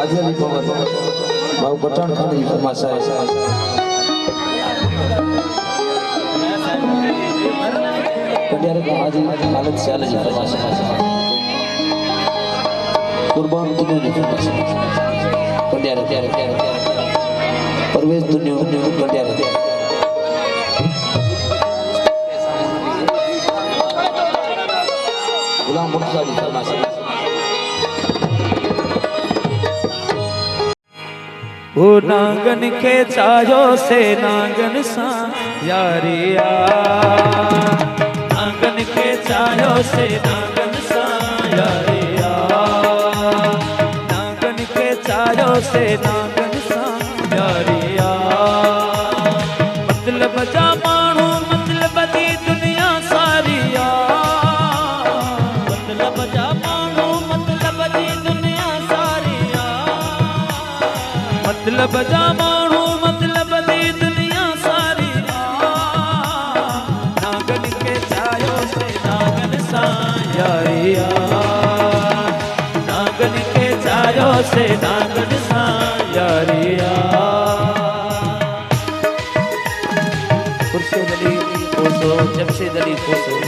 साजियाली पवन भाव पठाण खाली फरमासा है कंडियारे का हाजी हालत से अलग फरमासा कुर्बान दुनिया ने फरमासा कंडियारे प्यारे परवेज दुनिया कंडियारे गुलाम मुर्तजा फरमासा ओ नांगन के चायो से नांगन सा यारिया नांगन के चायो से नांगन सा यारिया नांगन के चायो से नांगन सा यारिया मतलब जा मानू मतलब दी दुनिया सारिया मतलब जा मानू मतलब दी दुनिया सारिया मतलब जा मानू मतलब दी दुनिया सारी नागन के चायो से नागन सा यारिया नागन के चायो से नागन सा यारिया खुर्शीद अली कोसो जमशेद अली कोसो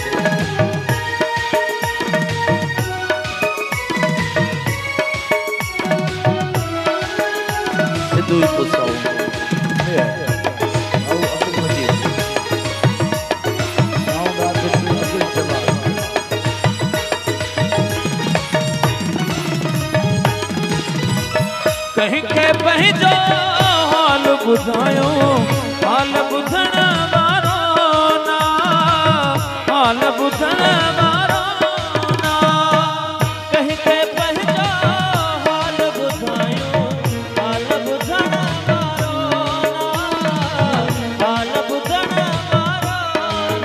सिद्धू कोसो कहीं के पही जो हाल बुधायो हाल बुधण मारो ना हाल बुधण मारो ना कहीं के पही जो हाल बुधायो हाल बुधण मारो ना हाल बुधण मारो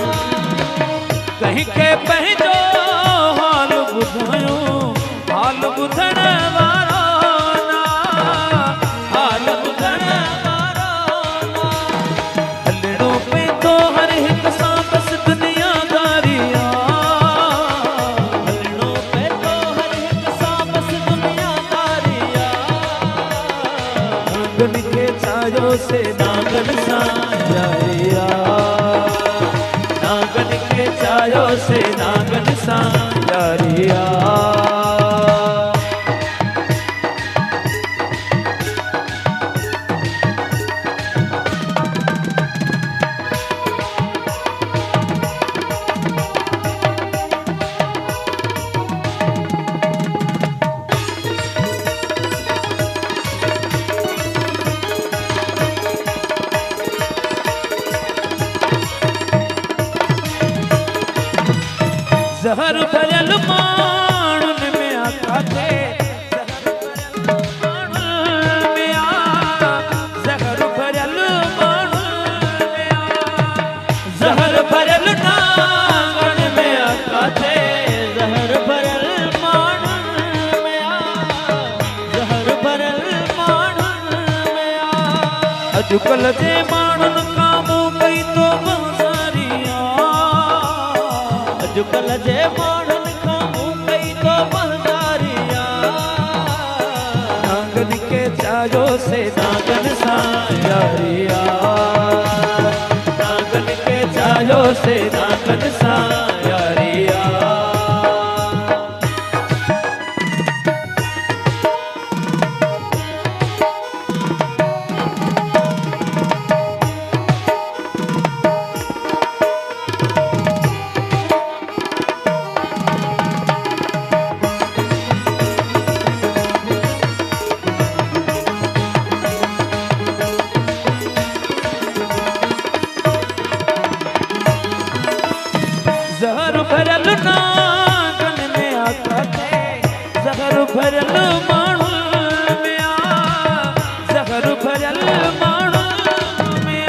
ना कहीं के पही जो हाल बुधायो हाल बुधण मारो नागन के चायो से नागन सा यारिया नागन के चायो से नागन सा यारिया जहर भरल माणुन में आता थे जहर भरल माणुन में जहर भरल नांगन में आता थे जहर भरल माणुन में जहर भरल माणुन में अजुकल जे माणुन कामो कई तो बसारिया अजुकल जे माणुन खामू कई तो बहदारिया नागन के चायो से नागन सा यारिया नागन के चायो से नागन सा यारिया जहर भरल नागन में आता थे जहर भरल माणुन में जहर भरल माणुन में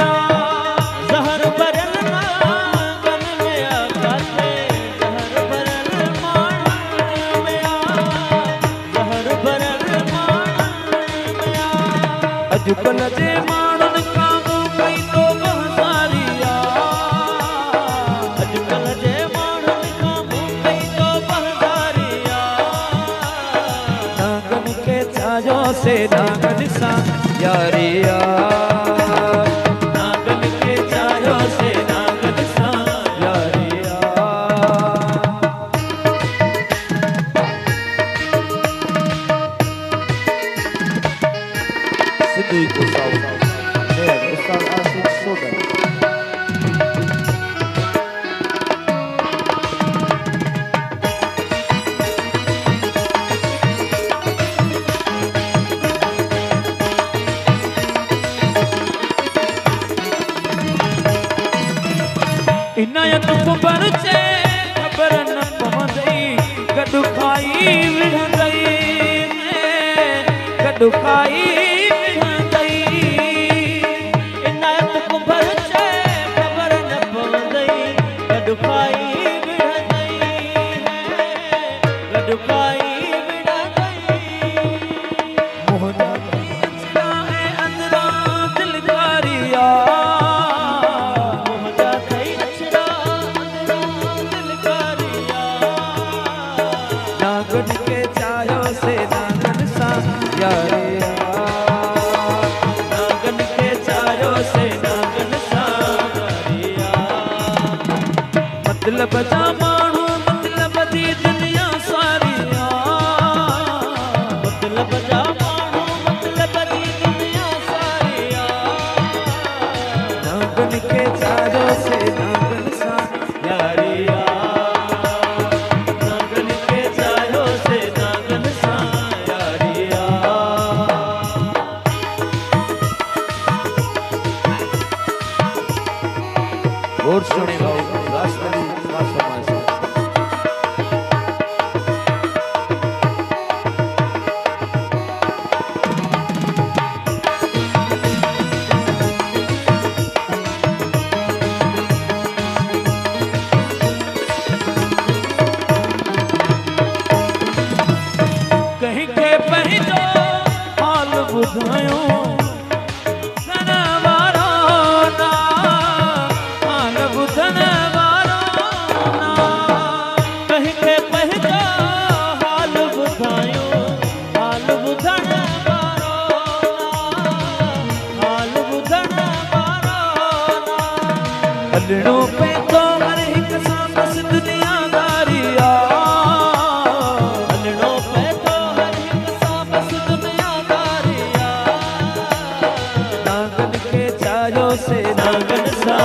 जहर भरल नागन में आता थे जहर भरल माणुन में जहर भरल माणुन में अजुकल जे माणुन कामू कई तो बहसारिया अजुकल जे नागन के छायो से नागन सा यारिया नागन के छायो से नागन सा यारिया सिद्धू को साउ उस्ताद आसिफ सोडा इनायत कुबर से खबर न पहुंची गडु खाई विढ़ंदई गडु खाई विढ़ंदई इनायत कुबर से खबर न पहुंची गडु खाई विढ़ंदई गडु खाई विढ़ंदई मोहना अचराए अंदरा दिलकारिया नागन के छायो से नागन सा यारिया नागन के छायो से नागन सा यारिया मतलब जा माण्हू मतलब दी दुनिया सारिया मतलब जा माण्हू मतलब दी दुनिया सारिया नागन के छायो से नागन सा यारिया और सुने गाओ राष्ट्रपति समाज कहीं के पहलो हाल बुधायो हलड़ों पे तो हर एक सांस दुनियादारिया हलड़ों पे तो हर एक सांस दुनियादारिया नागन के छायो से नागन सा